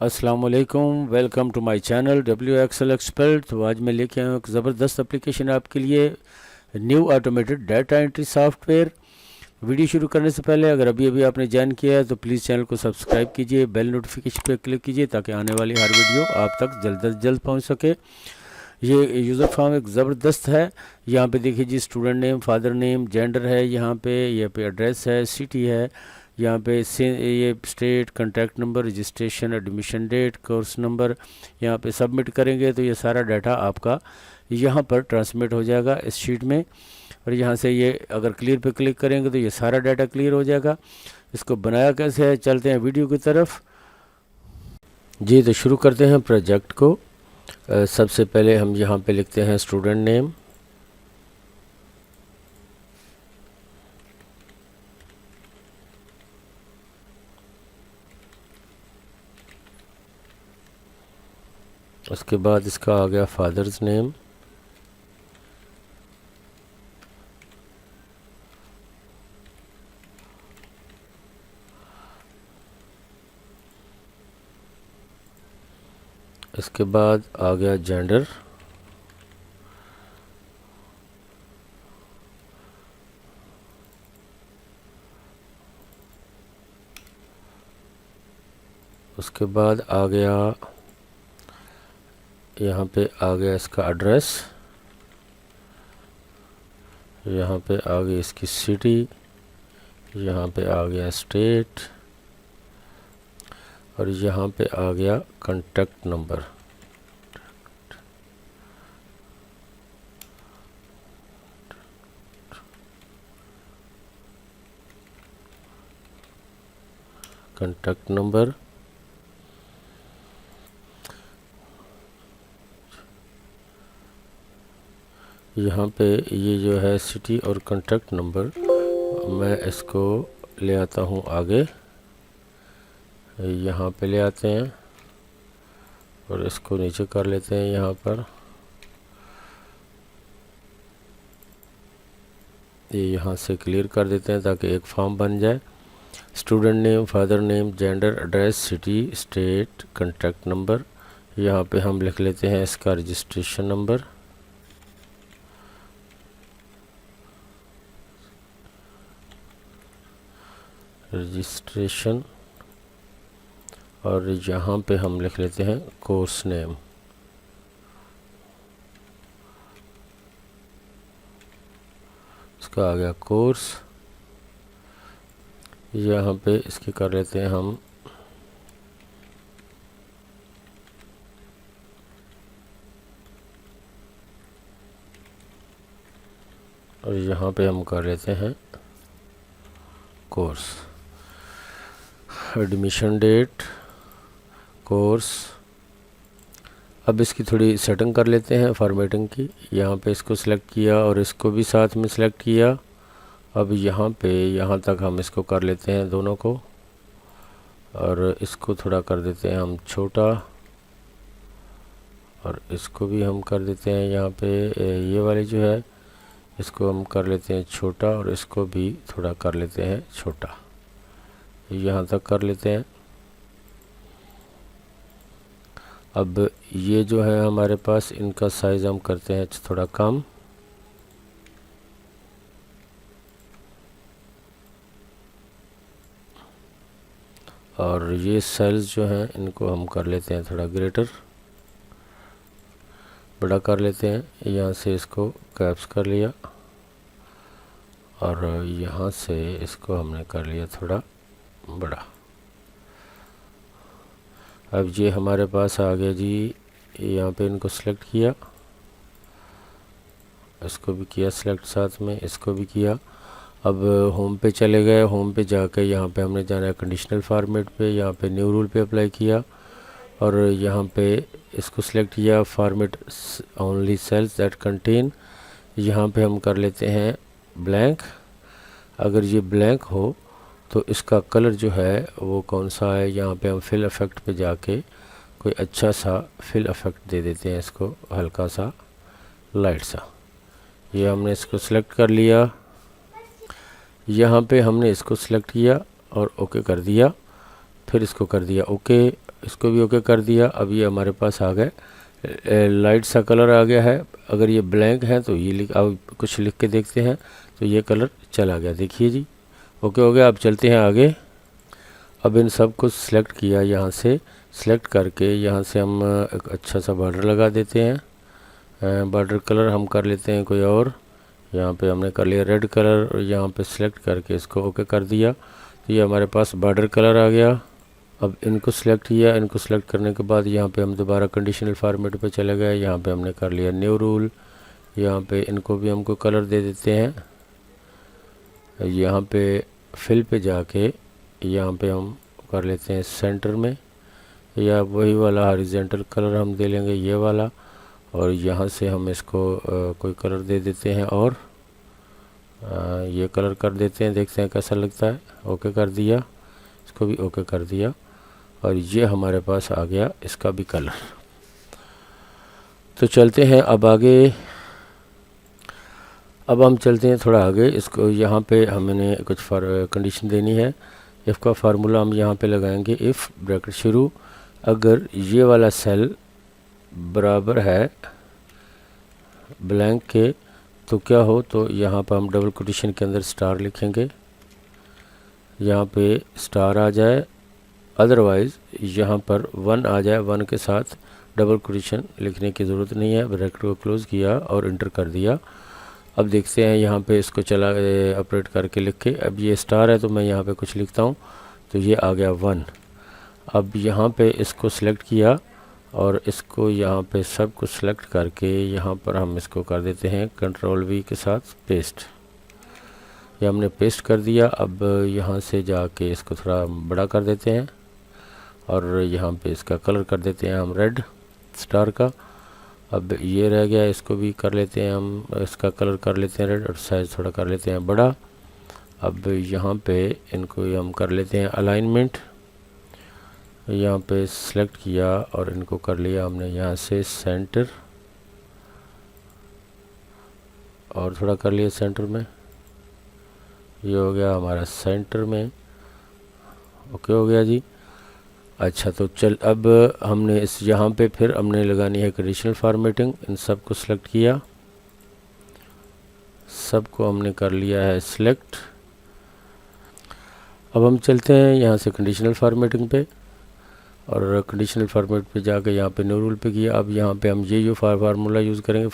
अस्सलामुअलैकुम, welcome to my channel W XL expert. तो आज मैं लेके आया हूँ एक ज़बरदस्त एप्लीकेशन आपके लिए, new automated data entry software. Video शुरू करने से पहले अगर अभी अभी आपने ज्वाइन किया है तो प्लीज़ चैनल को सब्सक्राइब कीजिए, बेल नोटिफिकेशन पर क्लिक कीजिए ताकि आने वाली हर वीडियो आप तक जल्द अज जल्द पहुँच सके। ये यूज़र फॉर्म एक ज़बरदस्त है। यहाँ पे देखिए जी, student name, father name, gender है, यहाँ पे एड्रेस है, सिटी है, यहाँ पे ये state, contact number, registration, admission date, course number. यहाँ पे सबमिट करेंगे तो ये सारा डाटा आपका यहाँ पर ट्रांसमिट हो जाएगा इस शीट में। और यहाँ से ये अगर क्लियर पे क्लिक करेंगे तो ये सारा डाटा क्लियर हो जाएगा। इसको बनाया कैसे है, चलते हैं वीडियो की तरफ जी। तो शुरू करते हैं प्रोजेक्ट को। सबसे पहले हम यहाँ पे लिखते हैं स्टूडेंट नेम, उसके बाद इसका आ गया फादर्स नेम, इसके बाद आ गया जेंडर, उसके बाद आ गया यहाँ पे आ गया इसका एड्रेस, यहाँ पे आ गई इसकी सिटी, यहाँ पे आ गया स्टेट और यहाँ पे आ गया कॉन्टैक्ट नंबर। कॉन्टैक्ट नंबर यहाँ पे ये जो है सिटी और कॉन्टैक्ट नंबर, मैं इसको ले आता हूँ आगे, यहाँ पे ले आते हैं और इसको नीचे कर लेते हैं। यहाँ पर ये यहाँ से क्लियर कर देते हैं ताकि एक फॉर्म बन जाए। Student name, father name, gender, address, city, state, contact number. यहाँ पे हम लिख लेते हैं इसका रजिस्ट्रेशन नंबर, रजिस्ट्रेशन, और यहाँ पे हम लिख लेते हैं कोर्स नेम। इसका आ गया कोर्स, यहाँ पे इसके कर लेते हैं हम और यहाँ पे हम कर लेते हैं कोर्स, एडमिशन डेट, कोर्स। अब इसकी थोड़ी सेटिंग कर लेते हैं फॉर्मेटिंग की। यहाँ पे इसको सिलेक्ट किया और इसको भी साथ में सिलेक्ट किया। अब यहाँ पे यहाँ तक हम इसको कर लेते हैं दोनों को, और इसको थोड़ा कर देते हैं हम छोटा, और इसको भी हम कर देते हैं यहाँ पे ये वाली जो है इसको हम कर लेते हैं छोटा, और इसको भी थोड़ा कर लेते हैं छोटा, यहाँ तक कर लेते हैं। अब ये जो है हमारे पास, इनका साइज़ हम करते हैं थोड़ा कम, और ये सेल्स जो हैं इनको हम कर लेते हैं थोड़ा ग्रेटर, बड़ा कर लेते हैं। यहाँ से इसको कैप्स कर लिया और यहाँ से इसको हमने कर लिया थोड़ा बड़ा। अब ये हमारे पास आ गया जी। यहाँ पे इनको सिलेक्ट किया, इसको भी किया सिलेक्ट, साथ में इसको भी किया। अब होम पे चले गए। होम पे जाकर यहाँ पे हमने जाना है कंडीशनल फॉर्मेट पे। यहाँ पे न्यू रूल पे अप्लाई किया और यहाँ पे इसको सिलेक्ट किया, format only cells that contain. यहाँ पे हम कर लेते हैं ब्लैंक। अगर ये ब्लैंक हो तो इसका कलर जो है वो कौन सा है, यहाँ पे हम फिल इफ़ेक्ट पे जाके कोई अच्छा सा फिल इफ़ेक्ट दे देते हैं इसको, हल्का सा लाइट सा। ये हमने इसको सिलेक्ट कर लिया। यहाँ पे हमने इसको सिलेक्ट किया और ओके कर दिया, फिर इसको कर दिया ओके। इसको भी ओके कर दिया। अब ये हमारे पास आ गए, लाइट सा कलर आ गया है। अगर ये ब्लैंक है तो ये अब कुछ लिख के देखते हैं, तो ये कलर चला गया, देखिए जी ओके हो गया। अब चलते हैं आगे। अब इन सब को सिलेक्ट किया, यहाँ से सिलेक्ट करके यहाँ से हम एक अच्छा सा बॉर्डर लगा देते हैं। बॉर्डर कलर हम कर लेते हैं कोई और, यहाँ पे हमने कर लिया रेड कलर, और यहाँ पे सिलेक्ट करके इसको ओके कर दिया, तो ये हमारे पास बॉर्डर कलर आ गया। अब इनको सिलेक्ट किया, इनको सिलेक्ट करने के बाद यहाँ पे हम दोबारा कंडीशनल फॉर्मेट पे चले गए। यहाँ पे हमने कर लिया न्यू रूल, यहाँ पे इनको भी हमको कलर दे देते हैं। यहाँ पे फिल पे जाके यहाँ पे हम कर लेते हैं सेंटर में, या वही वाला हॉरिजॉन्टल कलर हम दे लेंगे ये वाला, और यहाँ से हम इसको कोई कलर दे देते हैं, और ये कलर कर देते हैं, देखते हैं कैसा लगता है। ओके कर दिया, इसको भी ओके कर दिया, और ये हमारे पास आ गया इसका भी कलर। तो चलते हैं अब आगे। अब हम चलते हैं थोड़ा आगे। इसको यहाँ पे हमने कुछ कंडीशन देनी है। इफ़ का फार्मूला हम यहाँ पे लगाएंगे, इफ़ ब्रैकेट शुरू, अगर ये वाला सेल बराबर है ब्लैंक के तो क्या हो, तो यहाँ पर हम डबल कोटेशन के अंदर स्टार लिखेंगे, यहाँ पे स्टार आ जाए, अदरवाइज़ यहाँ पर 1 आ जाए, 1 के साथ डबल कोटेशन लिखने की ज़रूरत नहीं है। ब्रैकेट को क्लोज़ किया और इंटर कर दिया। अब देखते हैं यहाँ पे इसको चला ऑपरेट करके लिख के। अब ये स्टार है तो मैं यहाँ पे कुछ लिखता हूँ, तो ये आ गया 1। अब यहाँ पे इसको सिलेक्ट किया और इसको यहाँ पे सब कुछ सिलेक्ट करके यहाँ पर हम इसको कर देते हैं कंट्रोल V के साथ पेस्ट। ये हमने पेस्ट कर दिया। अब यहाँ से जाके इसको थोड़ा बड़ा कर देते हैं और यहाँ पे इसका कलर कर देते हैं हम रेड स्टार का। अब ये रह गया, इसको भी कर लेते हैं हम, इसका कलर कर लेते हैं रेड और साइज़ थोड़ा कर लेते हैं बड़ा। अब यहाँ पे इनको हम कर लेते हैं अलाइनमेंट, यहाँ पे सिलेक्ट किया और इनको कर लिया हमने यहाँ से सेंटर, और थोड़ा कर लिया सेंटर में। ये हो गया हमारा सेंटर में, ओके हो गया जी। अच्छा तो चल, अब हमने इस यहाँ पे फिर हमने लगानी है कंडीशनल फॉर्मेटिंग। इन सब को सिलेक्ट किया, सबको हमने कर लिया है सिलेक्ट। अब हम चलते हैं यहाँ से कंडीशनल फॉर्मेटिंग पे, और कंडीशनल फॉर्मेट पे जाकर यहाँ पे न्यू रूल पे किया। अब यहाँ पे हम ये फार्मूला यूज़ करेंगे,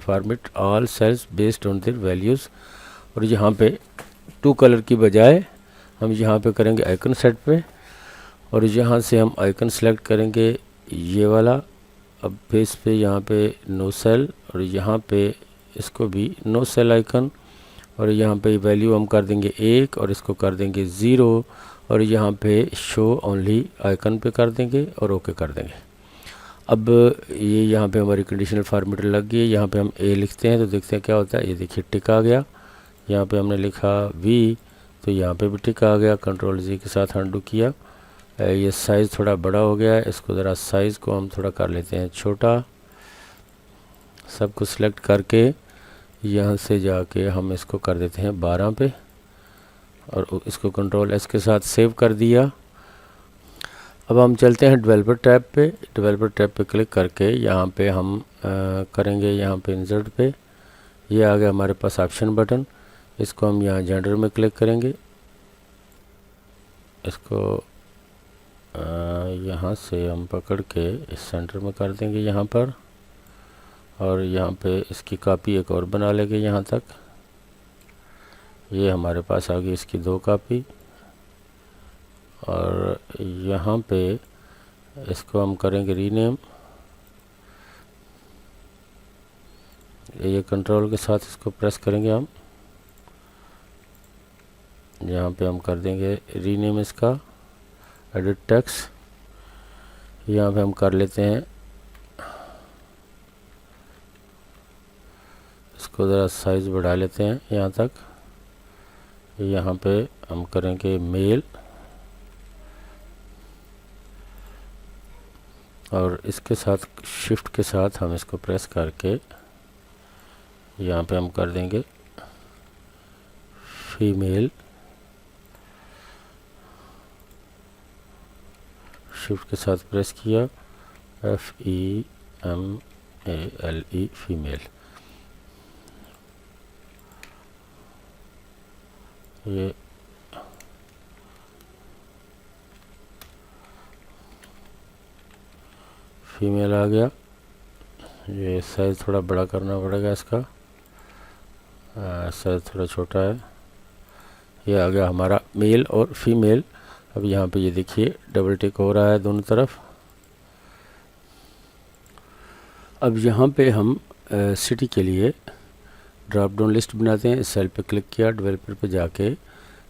format all cells based on their values. और यहाँ पे 2 कलर की बजाय हम यहाँ पे करेंगे आइकन सेट पे, और यहाँ से हम आइकन सेलेक्ट करेंगे ये वाला। अब फेस पे यहाँ पे नो सेल, और यहाँ पे इसको भी नो सेल आइकन, और यहाँ पे वैल्यू हम कर देंगे 1 और इसको कर देंगे 0, और यहाँ पे शो ओनली आइकन पे कर देंगे और ओके कर देंगे। अब ये यहाँ पे हमारी कंडीशनल फॉर्मेट लग गई। यहाँ पे हम A लिखते हैं तो देखते हैं क्या होता है। ये देखिए टिक आ गया। यहाँ पे हमने लिखा V तो यहाँ पे भी टिक आ गया। कंट्रोल Z के साथ अनडू किया। ये साइज़ थोड़ा बड़ा हो गया है, इसको ज़रा साइज़ को हम थोड़ा कर लेते हैं छोटा। सब कुछ सिलेक्ट करके यहाँ से जाके हम इसको कर देते हैं 12 पे, और इसको कंट्रोल S के साथ सेव कर दिया। अब हम चलते हैं डेवलपर टैब पे। डेवलपर टैब पे क्लिक करके यहाँ पे हम करेंगे, यहाँ पे इंसर्ट पे ये आ गया हमारे पास ऑप्शन बटन। इसको हम यहाँ जेंडर में क्लिक करेंगे, इसको यहाँ से हम पकड़ के इस सेंटर में कर देंगे यहाँ पर, और यहाँ पे इसकी कॉपी एक और बना लेंगे यहाँ तक। ये हमारे पास आ गई इसकी 2 कॉपी, और यहाँ पे इसको हम करेंगे रीनेम। ये कंट्रोल के साथ इसको प्रेस करेंगे हम, यहाँ पे हम कर देंगे रीनेम इसका, एडिट टेक्स्ट। यहाँ पे हम कर लेते हैं इसको ज़रा साइज़ बढ़ा लेते हैं यहाँ तक। यहाँ पे हम करेंगे मेल, और इसके साथ शिफ्ट के साथ हम इसको प्रेस करके यहाँ पे हम कर देंगे फीमेल शिफ्ट के साथ प्रेस किया, FEMALE फीमेल। ये फीमेल आ गया। ये साइज़ थोड़ा बड़ा करना पड़ेगा इसका, साइज़ थोड़ा छोटा है। ये आ गया हमारा मेल और फीमेल। अब यहाँ पे ये देखिए डबल टिक हो रहा है दोनों तरफ। अब यहाँ पे हम सिटी के लिए ड्रॉप डाउन लिस्ट बनाते हैं। इस सेल पे क्लिक किया, डेवलपर पे जाके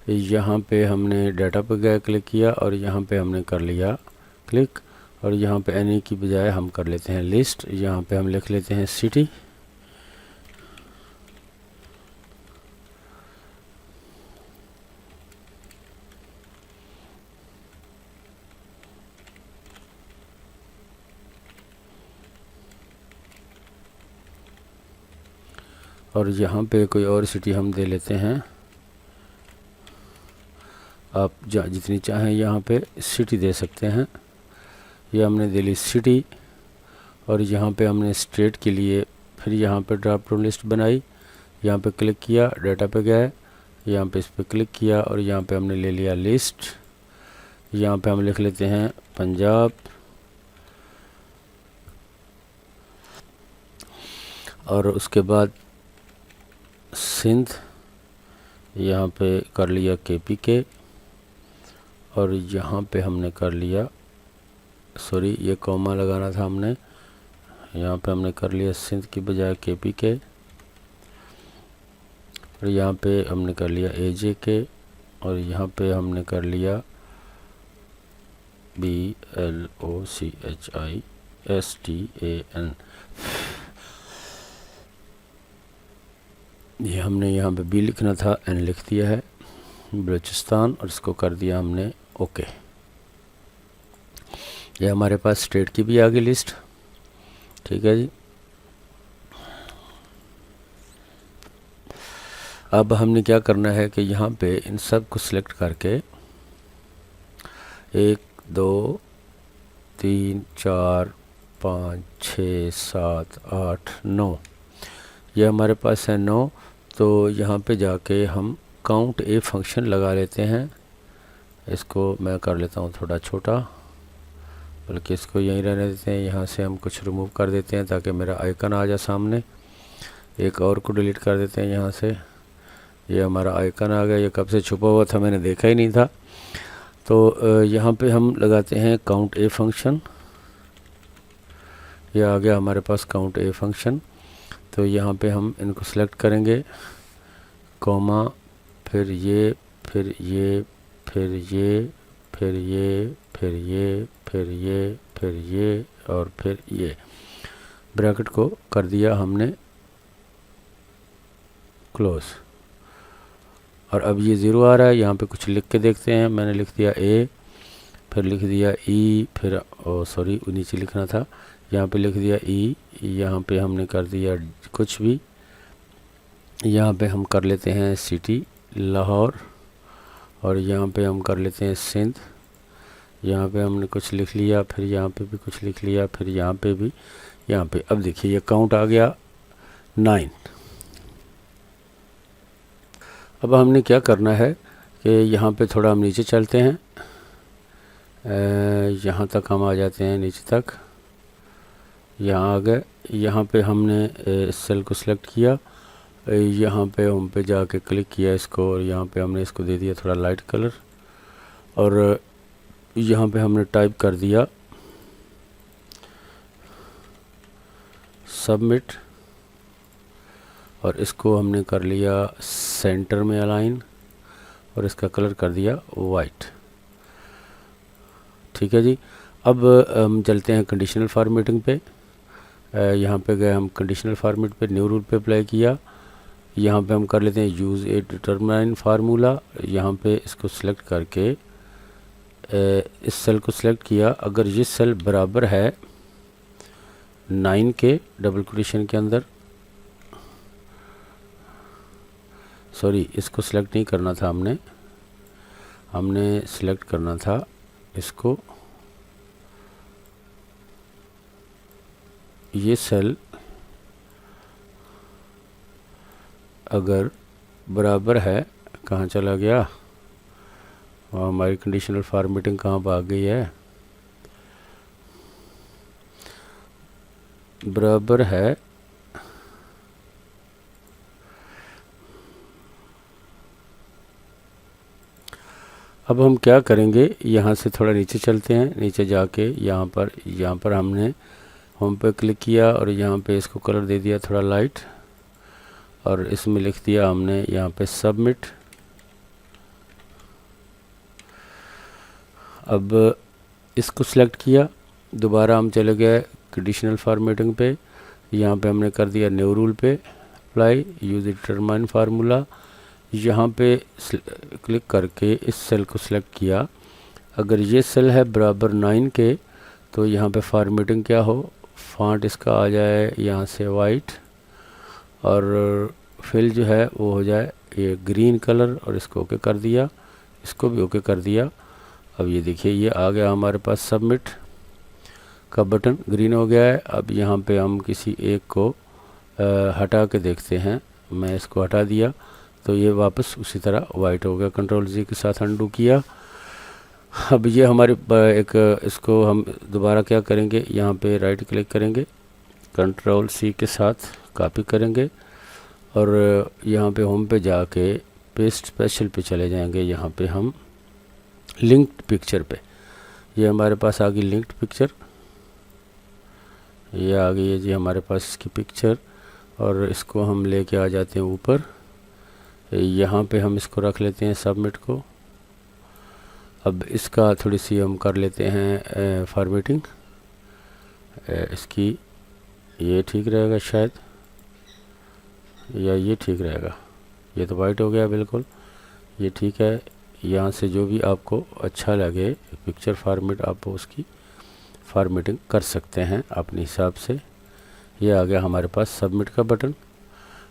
यहाँ पे हमने डाटा पे गया, क्लिक किया और यहाँ पे हमने कर लिया क्लिक, और यहाँ पे एनी की बजाय हम कर लेते हैं लिस्ट। यहाँ पे हम लिख लेते हैं सिटी। और यहाँ पे कोई और सिटी हम दे लेते हैं। आप जितनी चाहें यहाँ पे सिटी दे सकते हैं। ये हमने दे ली सिटी। और यहाँ पे हमने स्टेट के लिए फिर यहाँ पे ड्रॉप डाउन लिस्ट बनाई। यहाँ पे क्लिक किया, डाटा पे गए, यहाँ पे इस पे क्लिक किया और यहाँ पे हमने ले लिया लिस्ट। यहाँ पे हम लिख लेते हैं पंजाब, और उसके बाद सिंध, यहाँ पे कर लिया KPK, और यहाँ पे हमने कर लिया, सॉरी ये कॉमा लगाना था हमने, यहाँ पे हमने कर लिया सिंध की बजाय KPK, और यहाँ पे हमने कर लिया AJK, और यहाँ पे हमने कर लिया BLOCHISTAN। ये हमने यहाँ पे B लिखना था, N लिख दिया है, बलूचिस्तान, और इसको कर दिया हमने ओके। ये हमारे पास स्टेट की भी आ गई लिस्ट। ठीक है जी। अब हमने क्या करना है कि यहाँ पे इन सब को सिलेक्ट करके 1 2 3 4 5 6 7 8 9, ये हमारे पास है 9। तो यहाँ पे जाके हम काउंट ए फंक्शन लगा लेते हैं। इसको मैं कर लेता हूँ थोड़ा छोटा, बल्कि इसको यहीं रहने देते हैं। यहाँ से हम कुछ रिमूव कर देते हैं ताकि मेरा आइकन आ जाए सामने। एक और को डिलीट कर देते हैं यहाँ से। ये हमारा आइकन आ गया। ये कब से छुपा हुआ था, मैंने देखा ही नहीं था। तो यहाँ पे हम लगाते हैं काउंट ए फंक्शन। ये आ गया हमारे पास काउंट ए फंक्शन। तो यहाँ पे हम इनको सेलेक्ट करेंगे, कॉमा, फिर ये, फिर ये, फिर ये, फिर ये, फिर ये, फिर ये, फिर ये, और फिर ये। ब्रैकेट को कर दिया हमने क्लोज। और अब ये 0 आ रहा है। यहाँ पे कुछ लिख के देखते हैं। मैंने लिख दिया A, फिर लिख दिया E, फिर सॉरी नीचे लिखना था, यहाँ पे लिख दिया E। यहाँ पे हमने कर दिया कुछ भी। यहाँ पे हम कर लेते हैं सिटी लाहौर, और यहाँ पे हम कर लेते हैं सिंध। यहाँ पे हमने कुछ लिख लिया, फिर यहाँ पे भी कुछ लिख लिया, फिर यहाँ पे भी, यहाँ पे। अब देखिए ये काउंट आ गया 9। अब हमने क्या करना है कि यहाँ पे थोड़ा हम नीचे चलते हैं, यहाँ तक हम आ जाते हैं, नीचे तक यहाँ आ गए। यहाँ पे हमने इस सेल को सिलेक्ट किया, यहाँ पे होम पे जाके क्लिक किया इसको, और यहाँ पे हमने इसको दे दिया थोड़ा लाइट कलर, और यहाँ पे हमने टाइप कर दिया सबमिट, और इसको हमने कर लिया सेंटर में अलाइन, और इसका कलर कर दिया वाइट। ठीक है जी। अब हम चलते हैं कंडीशनल फॉर्मेटिंग पे। यहाँ पे गए हम कंडीशनल फॉर्मेट पे, न्यू रूल पे अप्लाई किया। यहाँ पे हम कर लेते हैं यूज़ ए डिटरमाइन फार्मूला। यहाँ पे इसको सिलेक्ट करके इस सेल को सिलेक्ट किया। अगर ये सेल बराबर है 9 के डबल कोटेशन के अंदर, सॉरी इसको सिलेक्ट नहीं करना था हमने सिलेक्ट करना था इसको, ये सेल अगर बराबर है, कहाँ चला गया, और हमारी कंडीशनल फॉर्मेटिंग कहाँ भाग गई है, बराबर है अब हम क्या करेंगे, यहाँ से थोड़ा नीचे चलते हैं, नीचे जाके यहाँ पर हमने होम पे क्लिक किया और यहाँ पे इसको कलर दे दिया थोड़ा लाइट, और इसमें लिख दिया हमने यहाँ पे सबमिट। अब इसको सिलेक्ट किया, दोबारा हम चले गए कंडीशनल फॉर्मेटिंग पे, यहाँ पे हमने कर दिया न्यू रूल पे अप्लाई यूज डिटरमाइन फार्मूला। यहाँ पे क्लिक करके इस सेल को सिलेक्ट किया, अगर ये सेल है बराबर 9 के तो यहाँ पे फॉर्मेटिंग क्या हो, फॉन्ट इसका आ जाए यहाँ से वाइट, और फिल जो है वो हो जाए ये ग्रीन कलर, और इसको ओके कर दिया, इसको भी ओके कर दिया। अब ये देखिए ये आ गया हमारे पास सबमिट का बटन, ग्रीन हो गया है। अब यहाँ पे हम किसी एक को हटा के देखते हैं, मैं इसको हटा दिया तो ये वापस उसी तरह वाइट हो गया, कंट्रोल जी के साथ अंडू किया। अब ये हमारे इसको हम दोबारा क्या करेंगे, यहाँ पे राइट क्लिक करेंगे, कंट्रोल सी के साथ कॉपी करेंगे और यहाँ पे होम पे जाके पेस्ट स्पेशल पे चले जाएंगे। यहाँ पे हम लिंक्ड पिक्चर पे, ये हमारे पास आ गई लिंक्ड पिक्चर, ये आ गई है जी हमारे पास इसकी पिक्चर, और इसको हम लेके आ जाते हैं ऊपर, यहाँ पे हम इसको रख लेते हैं सबमिट को। अब इसका थोड़ी सी हम कर लेते हैं फॉर्मेटिंग इसकी, ये ठीक रहेगा शायद, या ये ठीक रहेगा, ये तो वाइट हो गया बिल्कुल, ये ठीक है। यहाँ से जो भी आपको अच्छा लगे पिक्चर फॉर्मेट आप उसकी फॉर्मेटिंग कर सकते हैं अपने हिसाब से। ये आ गया हमारे पास सबमिट का बटन।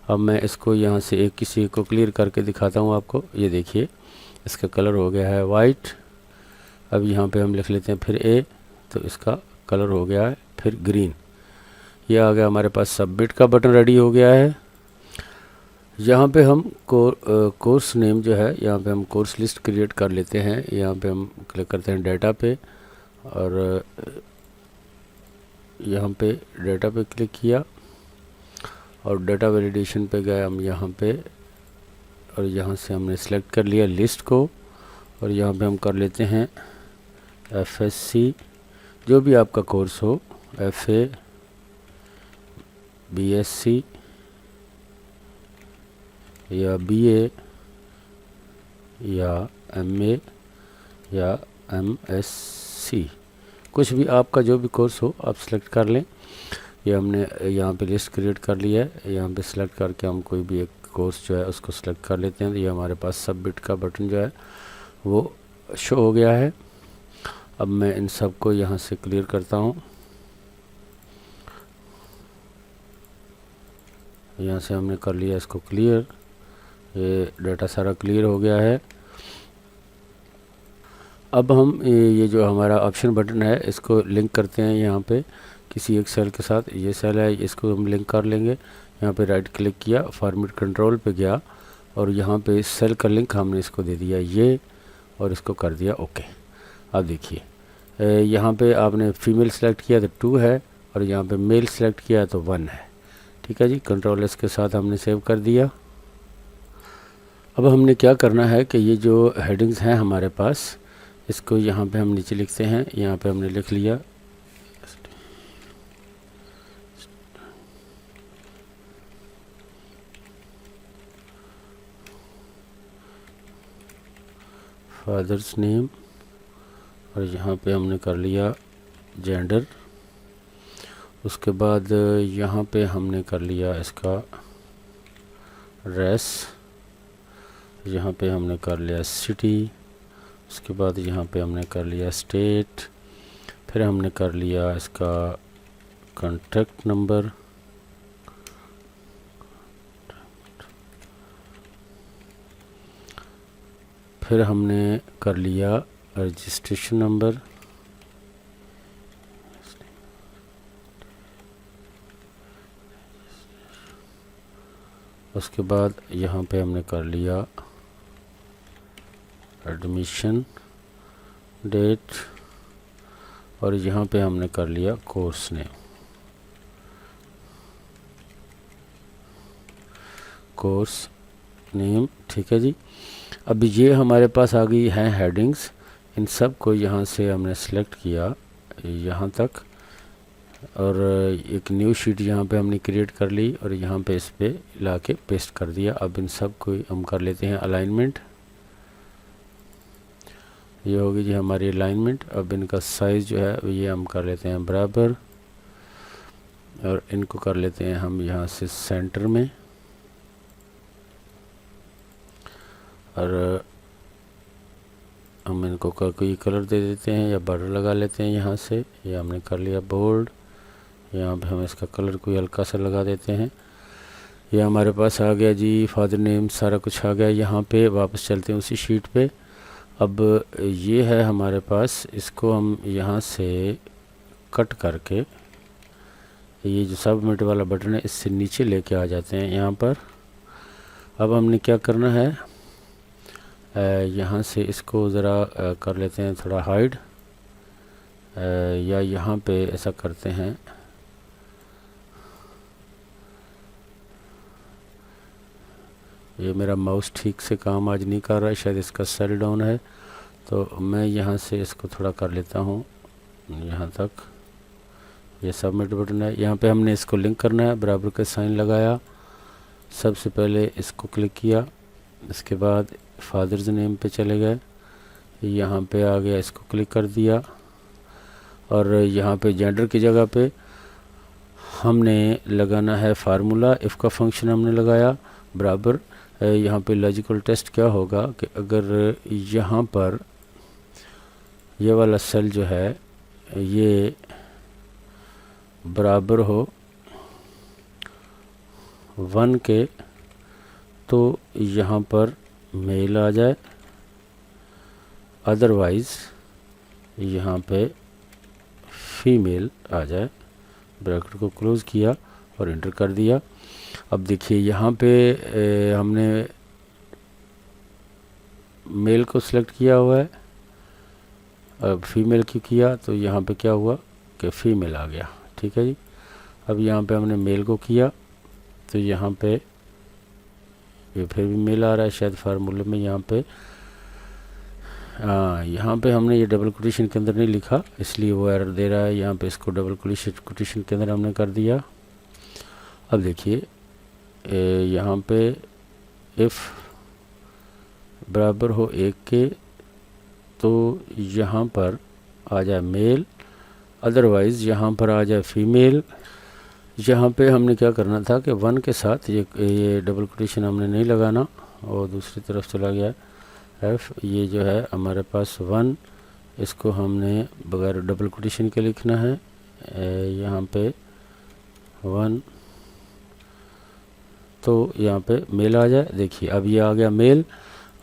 अब मैं इसको यहाँ से एक किसी को क्लियर करके दिखाता हूँ आपको, ये देखिए इसका कलर हो गया है वाइट। अब यहाँ पे हम लिख लेते हैं फिर ए, तो इसका कलर हो गया है फिर ग्रीन। ये आ गया हमारे पास सबमिट का बटन रेडी हो गया है। यहाँ पे हम कोर्स नेम जो है, यहाँ पे हम कोर्स लिस्ट क्रिएट कर लेते हैं। यहाँ पे हम क्लिक करते हैं डाटा पे, और यहाँ पे डाटा पे क्लिक किया और डाटा वैलिडेशन पे गए हम यहाँ पे, और यहाँ से हमने सेलेक्ट कर लिया लिस्ट को, और यहाँ पे हम कर लेते हैं FSC, जो भी आपका कोर्स हो, FA, BSc या BA या MA या MSc, कुछ भी आपका जो भी कोर्स हो आप सेलेक्ट कर लें। ये हमने यहाँ पे लिस्ट क्रिएट कर लिया है, यहाँ पे सेलेक्ट करके हम कोई भी एक कोर्स जो है उसको सेलेक्ट कर लेते हैं। तो ये हमारे पास सबमिट का बटन जो है वो शो हो गया है। अब मैं इन सब को यहाँ से क्लियर करता हूँ, यहाँ से हमने कर लिया इसको क्लियर, ये डाटा सारा क्लियर हो गया है। अब हम ये जो हमारा ऑप्शन बटन है इसको लिंक करते हैं यहाँ पे किसी एक सेल के साथ। ये सेल है, इसको हम लिंक कर लेंगे। यहाँ पे राइट क्लिक किया, फॉर्मेट कंट्रोल पे गया, और यहाँ पे इस सेल का लिंक हमने इसको दे दिया ये, और इसको कर दिया ओके। अब देखिए यहाँ पे आपने फीमेल सेलेक्ट किया तो 2 है, और यहाँ पे मेल सेलेक्ट किया तो 1 है। ठीक है जी, कंट्रोल एस के साथ हमने सेव कर दिया। अब हमने क्या करना है कि ये जो हेडिंग्स हैं हमारे पास, इसको यहाँ पे हम नीचे लिखते हैं। यहाँ पे हमने लिख लिया फादर्स नेम, और यहाँ पे हमने कर लिया जेंडर। उसके बाद यहाँ पे हमने कर लिया इसका रेस, यहाँ पे हमने कर लिया सिटी। उसके बाद यहाँ पे हमने कर लिया स्टेट, फिर हमने कर लिया इसका कॉन्टैक्ट नंबर, फिर हमने कर लिया रजिस्ट्रेशन नंबर, उसके बाद यहाँ पे हमने कर लिया एडमिशन डेट, और यहाँ पे हमने कर लिया कोर्स नेम, कोर्स नेम। ठीक है जी। अब ये हमारे पास आ गई हैं हेडिंग्स। इन सब को यहाँ से हमने सेलेक्ट किया यहाँ तक, और एक न्यू शीट यहाँ पे हमने क्रिएट कर ली और यहाँ पे इस पे ला के पेस्ट कर दिया। अब इन सब को हम कर लेते हैं अलाइनमेंट। ये होगी जी हमारी अलाइनमेंट। अब इनका साइज़ जो है ये हम कर लेते हैं बराबर, और इनको कर लेते हैं हम यहाँ से सेंटर में, और हम इनको कोई कलर दे देते हैं या बॉर्डर लगा लेते हैं यहाँ से। ये हमने कर लिया बोल्ड। यहाँ पे हम इसका कलर कोई हल्का सा लगा देते हैं। ये हमारे पास आ गया जी फादर नेम, सारा कुछ आ गया। यहाँ पे वापस चलते हैं उसी शीट पे। अब ये है हमारे पास, इसको हम यहाँ से कट करके ये जो सबमिट वाला बटन है इससे नीचे लेके आ जाते हैं यहाँ पर। अब हमने क्या करना है, यहाँ से इसको ज़रा कर लेते हैं थोड़ा हाइड, या यहाँ पे ऐसा करते हैं, ये मेरा माउस ठीक से काम आज नहीं कर रहा है, शायद इसका सेल डाउन है, तो मैं यहाँ से इसको थोड़ा कर लेता हूँ यहाँ तक। ये सबमिट बटन है, यहाँ पे हमने इसको लिंक करना है। बराबर का साइन लगाया, सबसे पहले इसको क्लिक किया, इसके बाद फादर्स नेम पे चले गए, यहाँ पे आ गया, इसको क्लिक कर दिया, और यहाँ पे जेंडर की जगह पे हमने लगाना है फार्मूला। इफ़ का फंक्शन हमने लगाया बराबर। यहाँ पे लॉजिकल टेस्ट क्या होगा कि अगर यहाँ पर ये वाला सेल जो है ये बराबर हो 1 के, तो यहाँ पर मेल आ जाए, अदरवाइज़ यहाँ पे फीमेल आ जाए। ब्रैकेट को क्लोज़ किया और इंटर कर दिया। अब देखिए यहाँ पे हमने मेल को सिलेक्ट किया हुआ है, अब फीमेल की किया तो यहाँ पे क्या हुआ कि फ़ीमेल आ गया। ठीक है जी। अब यहाँ पे हमने मेल को किया तो यहाँ पे ये फिर भी मेल आ रहा है, शायद फार्मूले में यहाँ पे यहाँ पे हमने ये डबल कोटेशन के अंदर नहीं लिखा, इसलिए वो एरर दे रहा है। यहाँ पे इसको डबल कोटेशन के अंदर हमने कर दिया। अब देखिए यहाँ पे इफ़ बराबर हो 1 के, तो यहाँ पर आ जाए मेल, अदरवाइज़ यहाँ पर आ जाए फीमेल। यहाँ पे हमने क्या करना था कि 1 के साथ ये डबल कोटेशन हमने नहीं लगाना, और दूसरी तरफ चला गया एफ। ये जो है हमारे पास 1, इसको हमने बगैर डबल कोटेशन के लिखना है। यहाँ पे 1, तो यहाँ पे मेल आ जाए। देखिए अब ये आ गया मेल।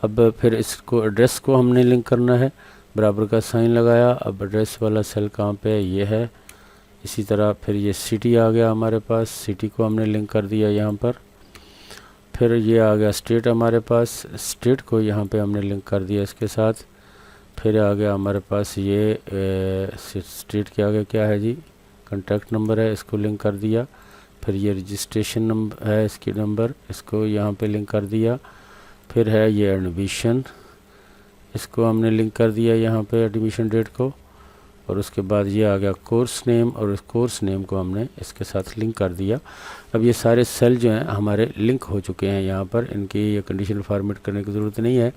अब फिर इसको एड्रेस को हमने लिंक करना है, बराबर का साइन लगाया। अब एड्रेस वाला सेल कहाँ पे है, ये है। इसी तरह फिर ये सिटी आ गया हमारे पास, सिटी को हमने लिंक कर दिया यहाँ पर। फिर ये आ गया स्टेट हमारे पास, स्टेट को यहाँ पे हमने लिंक कर दिया इसके साथ। फिर आ गया हमारे पास ये स्टेट के आगे क्या है जी, कॉन्टैक्ट नंबर है, इसको लिंक कर दिया। फिर ये रजिस्ट्रेशन नंबर है, इसकी नंबर, इसको यहाँ पे लिंक कर दिया। फिर है ये एडमिशन, इसको हमने लिंक कर दिया यहाँ पे एडमिशन डेट को। और उसके बाद ये आ गया कोर्स नेम, और उस कोर्स नेम को हमने इसके साथ लिंक कर दिया। अब ये सारे सेल जो हैं हमारे लिंक हो चुके हैं यहाँ पर, इनकी ये कंडीशन फॉर्मेट करने की ज़रूरत नहीं है।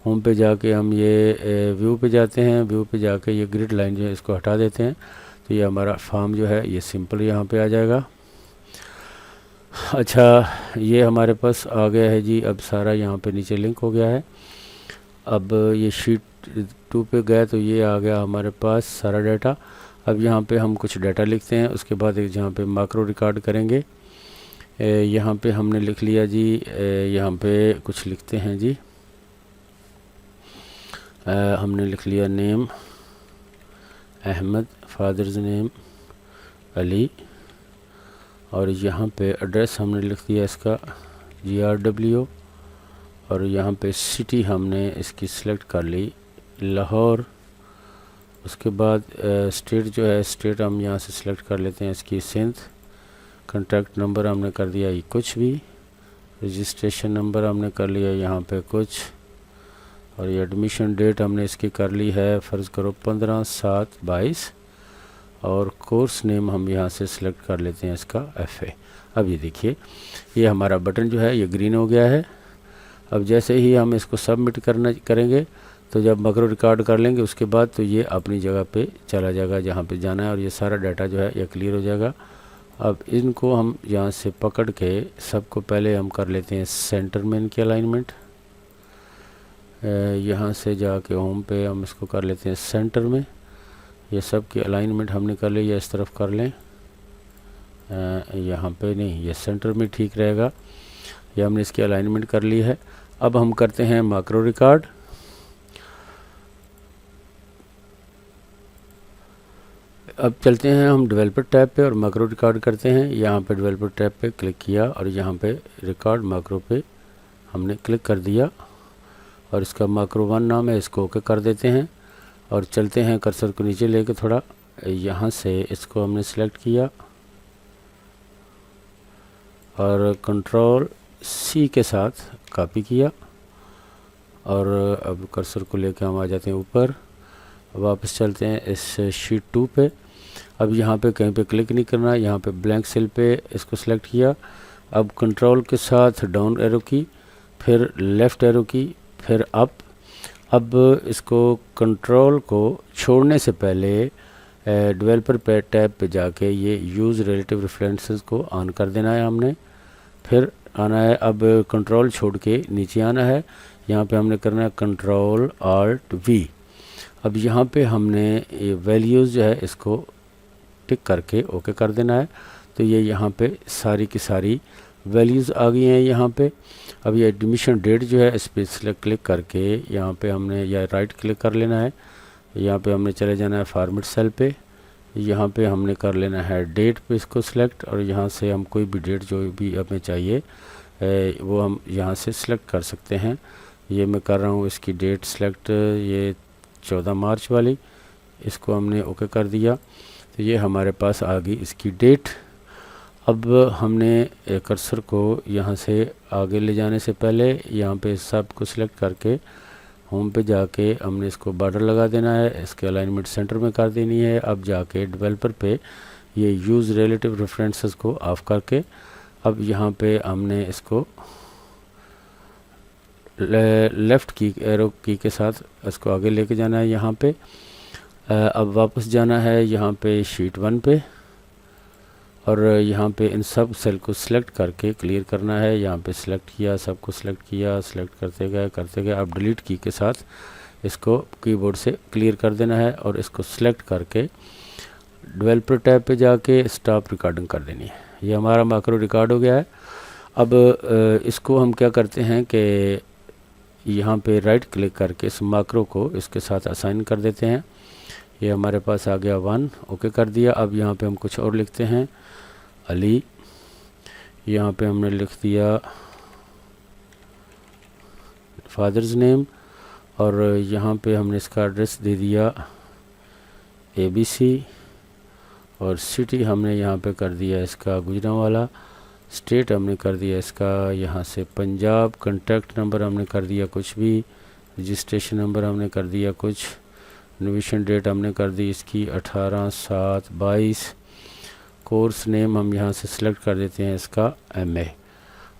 होम पे जाके हम ये व्यू पे जाते हैं, व्यू पे जाके ये ग्रिड लाइन जो है इसको हटा देते हैं, तो ये हमारा फॉर्म जो है ये सिंपल यहाँ पे आ जाएगा। अच्छा, ये हमारे पास आ गया है जी, अब सारा यहाँ पे नीचे लिंक हो गया है। अब ये शीट 2 पे गए तो ये आ गया हमारे पास सारा डाटा। अब यहाँ पे हम कुछ डाटा लिखते हैं, उसके बाद एक जहाँ पे मैक्रो रिकॉर्ड करेंगे। यहाँ पे हमने लिख लिया जी, यहाँ पे कुछ लिखते हैं जी, हमने लिख लिया name Ahmad, father's name Ali, और यहाँ पे एड्रेस हमने लिख दिया इसका GRW, और यहाँ पे सिटी हमने इसकी सिलेक्ट कर ली लाहौर। उसके बाद स्टेट जो है, स्टेट हम यहाँ से सिलेक्ट कर लेते हैं इसकी सिंध। कॉन्टैक्ट नंबर हमने कर दिया ये कुछ भी, रजिस्ट्रेशन नंबर हमने कर लिया यहाँ पे कुछ, और ये एडमिशन डेट हमने इसकी कर ली है फ़र्ज़ करो 15/7/22, और कोर्स नेम हम यहाँ से सिलेक्ट कर लेते हैं इसका FA। अब ये देखिए ये हमारा बटन जो है ये ग्रीन हो गया है। अब जैसे ही हम इसको सबमिट करेंगे तो जब मैक्रो रिकॉर्ड कर लेंगे उसके बाद तो ये अपनी जगह पे चला जाएगा जहाँ पे जाना है, और ये सारा डाटा जो है ये क्लियर हो जाएगा। अब इनको हम यहाँ से पकड़ के सबको पहले हम कर लेते हैं सेंटर में इनकी अलाइनमेंट। यहाँ से जाके होम पे हम इसको कर लेते हैं सेंटर में। ये सब की अलाइनमेंट हमने कर ली, या इस तरफ कर लें, यहाँ पे नहीं, ये सेंटर में ठीक रहेगा। ये हमने इसकी अलाइनमेंट कर ली है। अब हम करते हैं मैक्रो रिकॉर्ड। अब चलते हैं हम डेवलपर टैब पे और मैक्रो रिकॉर्ड करते हैं। यहाँ पे डेवलपर टैब पे क्लिक किया और यहाँ पे रिकॉर्ड मैक्रो पे हमने क्लिक कर दिया, और इसका मैक्रो 1 नाम है, इसको ओके कर देते हैं। और चलते हैं कर्सर को नीचे लेके थोड़ा, यहाँ से इसको हमने सेलेक्ट किया और Ctrl+C के साथ कॉपी किया, और अब कर्सर को लेकर हम आ जाते हैं ऊपर। वापस चलते हैं इस शीट 2 पे। अब यहाँ पे कहीं पे क्लिक नहीं करना, यहाँ पे ब्लैंक सेल पे इसको सेलेक्ट किया। अब कंट्रोल के साथ डाउन एरो की, फिर लेफ़्ट एरो की, फिर अप। अब इसको कंट्रोल को छोड़ने से पहले डेवलपर पे टैब पे जाके ये यूज़ रिलेटिव रेफरेंसेस को ऑन कर देना है हमने। फिर आना है, अब कंट्रोल छोड़ के नीचे आना है, यहाँ पे हमने करना है Ctrl+Alt+V। अब यहाँ पे हमने ये वैल्यूज़ जो है इसको टिक करके ओके कर देना है। तो ये यहाँ पे सारी की सारी वैल्यूज़ आ गई हैं यहाँ पे। अब ये एडमिशन डेट जो है इस पर क्लिक करके यहाँ पे हमने या राइट क्लिक कर लेना है। यहाँ पे हमने चले जाना है फॉर्मेट सेल पे, यहाँ पे हमने कर लेना है डेट पे इसको सिलेक्ट, और यहाँ से हम कोई भी डेट जो भी हमें चाहिए वो हम यहाँ से सिलेक्ट कर सकते हैं। ये मैं कर रहा हूँ इसकी डेट सिलेक्ट, ये 14 मार्च वाली, इसको हमने ओके कर दिया। तो ये हमारे पास आ गई इसकी डेट। अब हमने कर्सर को यहाँ से आगे ले जाने से पहले यहाँ पे सब को सिलेक्ट करके होम पे जाके हमने इसको बॉर्डर लगा देना है, इसके अलाइनमेंट सेंटर में कर देनी है। अब जाके डेवलपर पे ये यूज़ रिलेटिव रेफरेंसेस को ऑफ करके अब यहाँ पे हमने इसको लेफ़्ट की एरो की के साथ इसको आगे लेके जाना है यहाँ पे। अब वापस जाना है यहाँ पे शीट 1 पे, और यहाँ पे इन सब सेल को सिलेक्ट करके क्लियर करना है। यहाँ पे सिलेक्ट किया, सबको सिलेक्ट किया, सिलेक्ट करते गए। अब डिलीट की के साथ इसको कीबोर्ड से क्लियर कर देना है, और इसको सिलेक्ट करके डेवलपर टैब पे जाके स्टॉप रिकॉर्डिंग कर देनी है। ये हमारा मैक्रो रिकॉर्ड हो गया है। अब इसको हम क्या करते हैं कि यहाँ पे राइट क्लिक करके इस मैक्रो को इसके साथ असाइन कर देते हैं। ये हमारे पास आ गया 1, ओके कर दिया। अब यहाँ पे हम कुछ और लिखते हैं, अली। यहाँ पे हमने लिख दिया फादर्स नेम, और यहाँ पे हमने इसका एड्रेस दे दिया ABC, और सिटी हमने यहाँ पे कर दिया इसका गुजरांवाला, स्टेट हमने कर दिया इसका यहाँ से पंजाब, कॉन्टैक्ट नंबर हमने कर दिया कुछ भी, रजिस्ट्रेशन नंबर हमने कर दिया कुछ, एडमिशन डेट हमने कर दी इसकी 18/7/22, कोर्स नेम हम यहाँ से सिलेक्ट कर देते हैं इसका MA।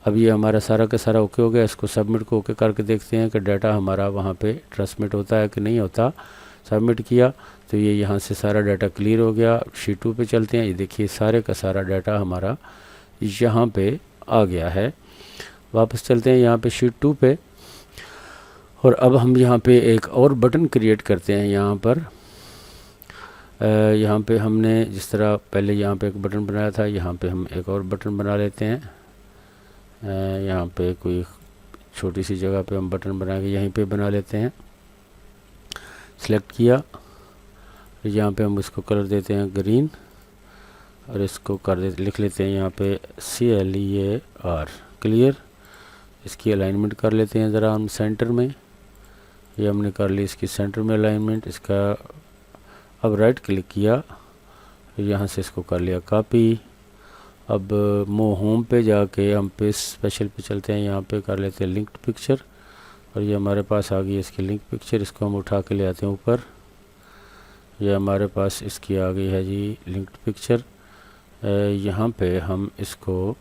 अब ये हमारा सारा का सारा ओके हो गया। इसको सबमिट को ओके करके देखते हैं कि डाटा हमारा वहाँ पे ट्रांसमिट होता है कि नहीं होता। सबमिट किया तो ये यहाँ से सारा डाटा क्लियर हो गया। शीट 2 पे चलते हैं। ये देखिए सारे का सारा डाटा हमारा यहाँ पे आ गया है। वापस चलते हैं यहाँ पे शीट 2 पे, और अब हम यहाँ पे एक और बटन क्रिएट करते हैं। यहाँ पर यहाँ पे हमने जिस तरह पहले यहाँ पे एक बटन बनाया था, यहाँ पे हम एक और बटन बना लेते हैं। यहाँ पे कोई छोटी सी जगह पे हम बटन बना के यहीं पे बना लेते हैं। सिलेक्ट किया, यहाँ पे हम इसको कलर देते हैं ग्रीन, और इसको कर दे लिख लेते हैं यहाँ पे CLEAR, क्लियर। इसकी अलाइनमेंट कर लेते हैं ज़रा हम सेंटर में। ये हमने कर ली इसकी सेंटर में अलाइनमेंट। इसका अब राइट क्लिक किया, यहाँ से इसको कर लिया कॉपी। अब होम पे जाके हम पे स्पेशल पे चलते हैं, यहाँ पे कर लेते हैं लिंक्ड पिक्चर, और ये हमारे पास आ गई इसकी लिंक पिक्चर। इसको हम उठा के ले आते हैं ऊपर। ये हमारे पास इसकी आ गई है जी लिंक्ड पिक्चर। यहाँ पे हम इसको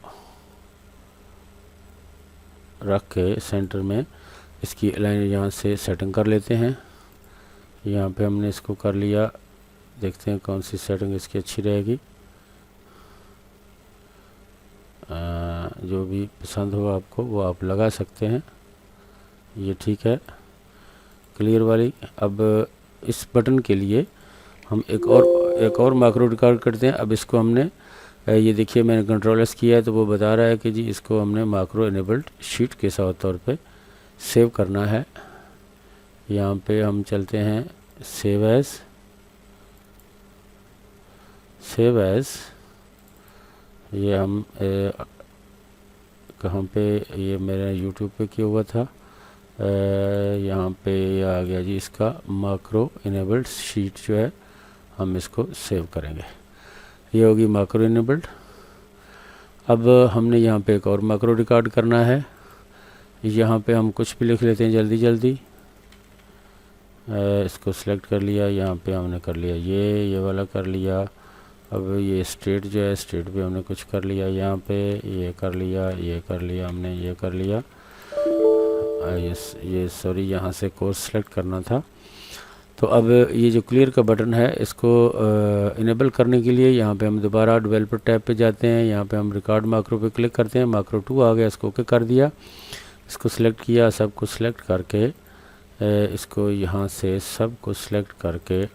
रख के सेंटर में इसकी लाइन यहाँ से सेटिंग कर लेते हैं। यहाँ पे हमने इसको कर लिया, देखते हैं कौन सी सेटिंग इसकी अच्छी रहेगी। जो भी पसंद हो आपको वो आप लगा सकते हैं। ये ठीक है, क्लियर वाली। अब इस बटन के लिए हम एक और मैक्रो रिकॉर्ड करते हैं। अब इसको हमने ये देखिए मैंने कंट्रोल एस किया है तो वो बता रहा है कि जी इसको हमने मैक्रो इनेबल्ड शीट के तौर पे सेव करना है। यहाँ पे हम चलते हैं सेव एज। ये हम कहाँ पे, ये मेरा यूट्यूब पे किया हुआ था। यहाँ पे ये आ गया जी इसका मैक्रो इनेबल्ड शीट जो है, हम इसको सेव करेंगे। ये होगी मैक्रो इनेबल्ड। अब हमने यहाँ पे एक और मैक्रो रिकॉर्ड करना है। यहाँ पे हम कुछ भी लिख लेते हैं जल्दी। इसको सिलेक्ट कर लिया, यहाँ पे हमने कर लिया ये वाला कर लिया। अब ये स्टेट जो है, स्टेट पे हमने कुछ कर लिया, यहाँ पे ये कर लिया हमने, ये कर लिया। ये सॉरी, यहाँ से कोर्स सेलेक्ट करना था। तो अब ये जो क्लियर का बटन है इसको इनेबल करने के लिए यहाँ पे हम दोबारा डेवलपर टैब पे जाते हैं। यहाँ पे हम रिकॉर्ड मैक्रो पे क्लिक करते हैं। मैक्रो 2 आ गया, इसको ओके कर दिया। इसको सिलेक्ट किया, सब कुछ सिलेक्ट करके इसको यहाँ से सब कुछ सिलेक्ट करके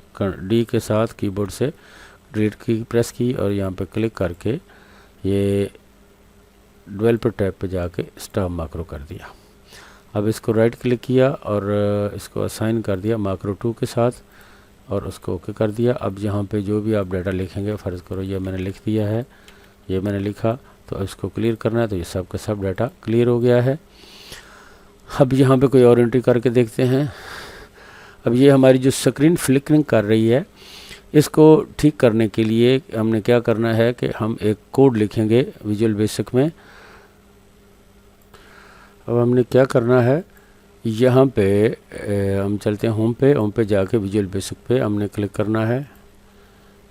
डी के साथ कीबोर्ड से डिलीट की प्रेस की और यहाँ पे क्लिक करके ये डेवलपर टैब पे जाके स्टॉप मैक्रो कर दिया। अब इसको राइट क्लिक किया और इसको असाइन कर दिया मैक्रो 2 के साथ और उसको ओके कर दिया। अब यहाँ पे जो भी आप डाटा लिखेंगे, फ़र्ज़ करो ये मैंने लिख दिया है, ये मैंने लिखा, तो इसको क्लियर करना है। तो ये सब का सब डाटा क्लियर हो गया है। अब यहाँ पे कोई और एंट्री करके देखते हैं। अब ये हमारी जो स्क्रीन फ्लिकरिंग कर रही है, इसको ठीक करने के लिए हमने क्या करना है कि हम एक कोड लिखेंगे विजुअल बेसिक में। अब हमने क्या करना है, यहाँ पे हम चलते हैं होम पे जाके विजुअल बेसिक पे हमने क्लिक करना है।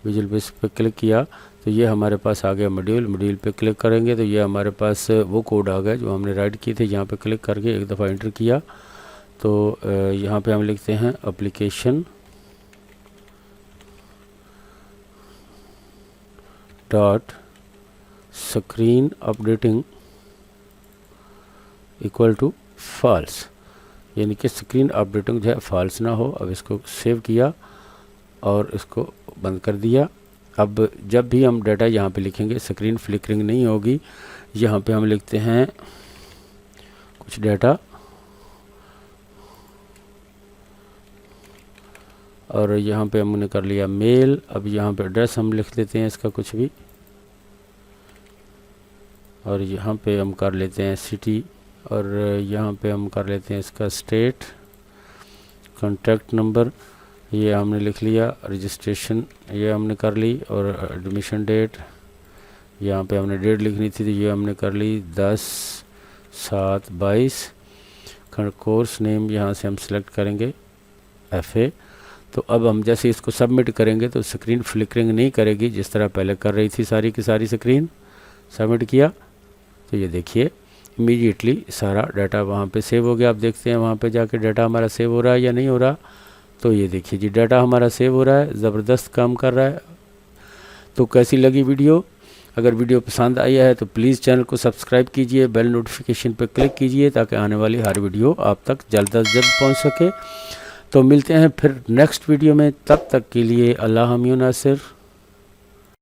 विजुअल बेसिक पे क्लिक किया तो ये हमारे पास आ गया मॉड्यूल पे क्लिक करेंगे तो ये हमारे पास वो कोड आ गया जो हमने राइट किए थे। यहाँ पे क्लिक करके एक दफ़ा एंटर किया तो यहाँ पे हम लिखते हैं application dot screen updating equal to false, यानी कि स्क्रीन अपडेटिंग जो है फॉल्स ना हो। अब इसको सेव किया और इसको बंद कर दिया। अब जब भी हम डाटा यहाँ पे लिखेंगे स्क्रीन फ्लिकरिंग नहीं होगी। यहाँ पे हम लिखते हैं कुछ डाटा और यहाँ पे हमने कर लिया मेल। अब यहाँ पे एड्रेस हम लिख लेते हैं इसका कुछ भी और यहाँ पे हम कर लेते हैं सिटी और यहाँ पे हम कर लेते हैं इसका स्टेट। कॉन्टैक्ट नंबर ये हमने लिख लिया, रजिस्ट्रेशन ये हमने कर ली और एडमिशन डेट यहाँ पे हमने डेट लिखनी थी तो ये हमने कर ली 10/7/22। कोर्स नेम यहाँ से हम सिलेक्ट करेंगे FA। तो अब हम जैसे इसको सबमिट करेंगे तो स्क्रीन फ्लिकरिंग नहीं करेगी जिस तरह पहले कर रही थी सारी की सारी स्क्रीन। सबमिट किया तो ये देखिए इमीडिएटली सारा डाटा वहाँ पे सेव हो गया। आप देखते हैं वहाँ पे जाके डाटा हमारा सेव हो रहा है या नहीं हो रहा। तो ये देखिए जी डाटा हमारा सेव हो रहा है, ज़बरदस्त काम कर रहा है। तो कैसी लगी वीडियो? अगर वीडियो पसंद आई है तो प्लीज़ चैनल को सब्सक्राइब कीजिए, बेल नोटिफिकेशन पर क्लिक कीजिए ताकि आने वाली हर वीडियो आप तक जल्द अज जल्द पहुँच सके। तो मिलते हैं फिर नेक्स्ट वीडियो में, तब तक के लिए अल्लाह हम नासिर।